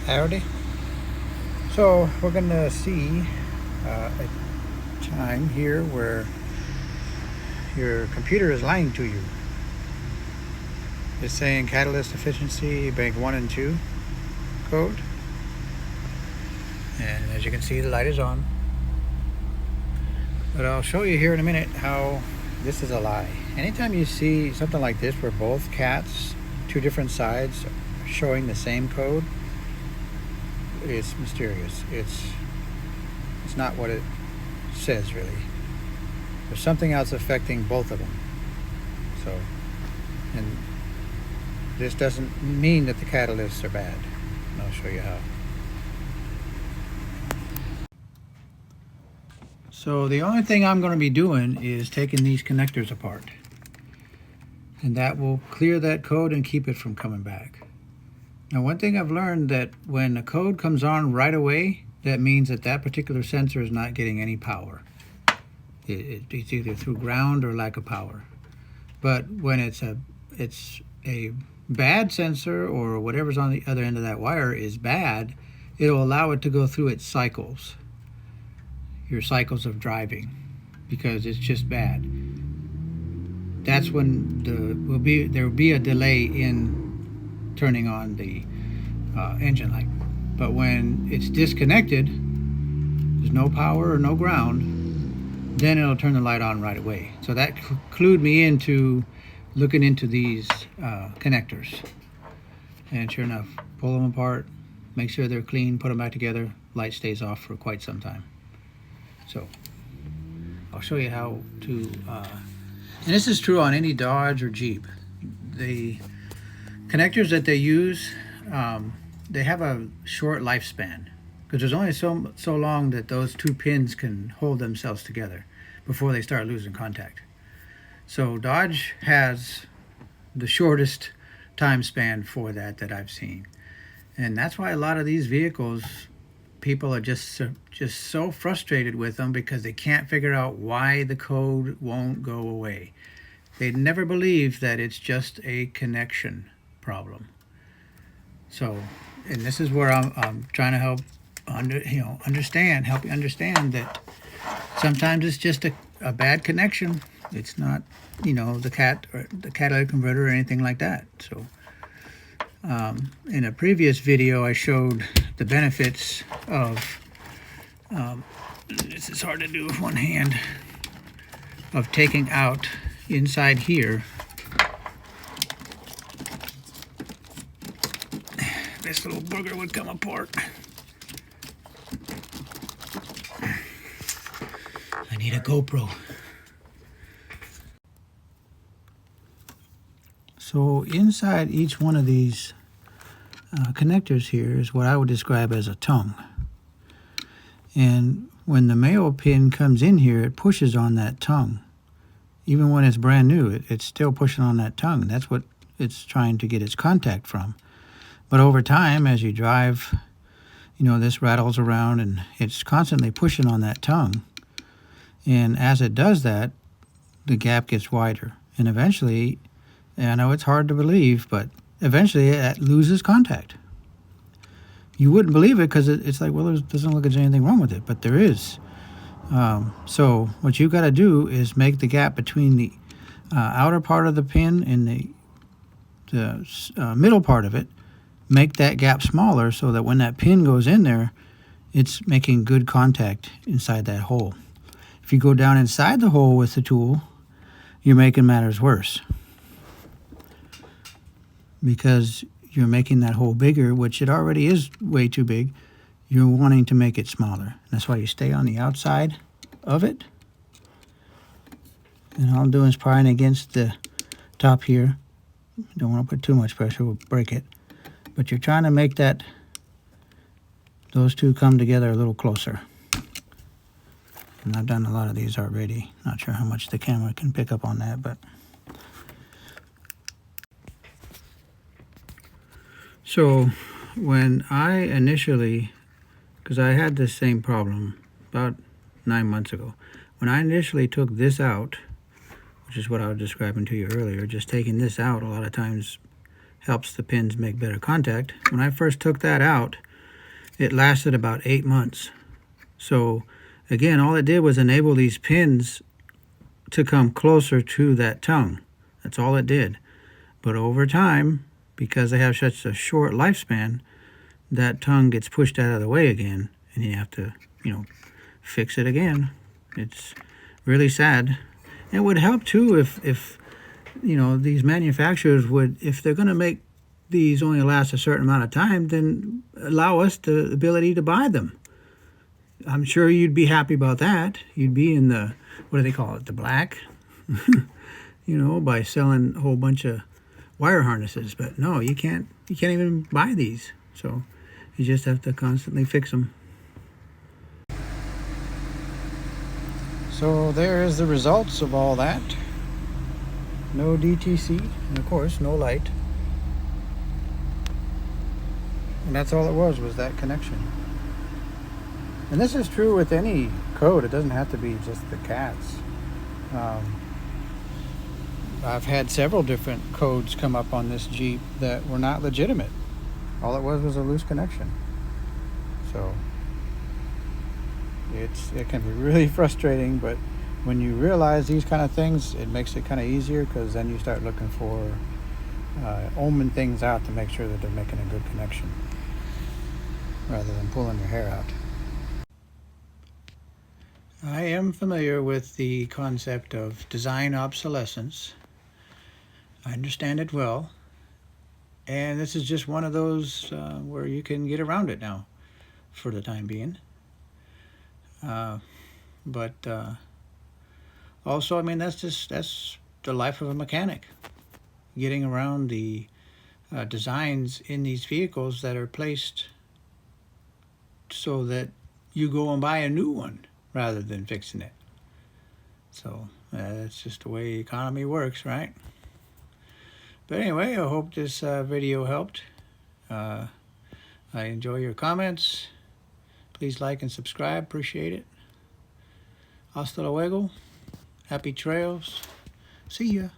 Howdy. So we're going to see a time here where your computer is lying to you. It's saying catalyst efficiency bank 1 and 2 code. And as you can see, the light is on. But I'll show you here in a minute how this is a lie. Anytime you see something like this where both cats, two different sides, are showing the same code, it's mysterious. It's not what it says, really. There's something else affecting both of them. So, and this doesn't mean that the catalysts are bad. And I'll show you how. So the only thing I'm going to be doing is taking these connectors apart. And that will clear that code and keep it from coming back. Now, one thing I've learned that when the code comes on right away, that means that that particular sensor is not getting any power. It's either through ground or lack of power. But when it's a bad sensor, or whatever's on the other end of that wire is bad, it'll allow it to go through its cycles, your cycles of driving, because it's just bad. That's when there will be a delay in turning on the engine light. But when it's disconnected, there's no power or no ground, then it'll turn the light on right away. So that clued me into looking into these connectors. And sure enough, pull them apart, make sure they're clean, put them back together, light stays off for quite some time. So I'll show you how to, and this is true on any Dodge or Jeep. The connectors that they use, they have a short lifespan, because there's only so long that those two pins can hold themselves together before they start losing contact. So Dodge has the shortest time span for that I've seen. And that's why a lot of these vehicles, people are just so frustrated with them, because they can't figure out why the code won't go away. They never believe that it's just a connection problem. So, and this is where I'm trying to help help you understand that sometimes it's just a bad connection. It's not, the catalytic converter or anything like that. So, in a previous video, I showed the benefits of, this is hard to do with one hand, of taking out inside here this little booger would come apart. I need a GoPro. So inside each one of these connectors here is what I would describe as a tongue. And when the male pin comes in here, it pushes on that tongue. Even when it's brand new, it's still pushing on that tongue. That's what it's trying to get its contact from. But over time, as you drive, this rattles around and it's constantly pushing on that tongue. And as it does that, the gap gets wider. And eventually, I know it's hard to believe, but eventually it loses contact. You wouldn't believe it, because it's like, well, it doesn't look like there's anything wrong with it, but there is. So what you've got to do is make the gap between the outer part of the pin and the middle part of it, make that gap smaller, so that when that pin goes in there, it's making good contact inside that hole. If you go down inside the hole with the tool, you're making matters worse, because you're making that hole bigger, which it already is way too big. You're wanting to make it smaller. That's why you stay on the outside of it. And all I'm doing is prying against the top here. Don't want to put too much pressure, we'll break it. But you're trying to make those two come together a little closer. And I've done a lot of these already. Not sure how much the camera can pick up on that, but. So when I initially, because I had this same problem about 9 months ago, when I initially took this out, which is what I was describing to you earlier, just taking this out a lot of times helps the pins make better contact. When I first took that out, it lasted about 8 months. So again, all it did was enable these pins to come closer to that tongue. That's all it did. But over time, because they have such a short lifespan, that tongue gets pushed out of the way again, and you have to, fix it again. It's really sad. It would help too if these manufacturers would, if they're going to make these only last a certain amount of time, then allow us the ability to buy them. I'm sure you'd be happy about that. You'd be in the, what do they call it, the black, by selling a whole bunch of wire harnesses. But no, you can't even buy these. So you just have to constantly fix them. So there's the results of all that. No DTC, and of course, no light. And that's all it was that connection. And this is true with any code. It doesn't have to be just the cats. I've had several different codes come up on this Jeep that were not legitimate. All it was a loose connection. So it can be really frustrating, but when you realize these kind of things, it makes it kind of easier, because then you start looking for oming things out to make sure that they're making a good connection rather than pulling your hair out. I am familiar with the concept of design obsolescence. I understand it well, and this is just one of those where you can get around it now for the time being. But also, I mean, that's the life of a mechanic, getting around the designs in these vehicles that are placed so that you go and buy a new one rather than fixing it. So that's just the way the economy works, right? But anyway, I hope this video helped. I enjoy your comments. Please like and subscribe. Appreciate it. Hasta luego. Happy trails. See ya.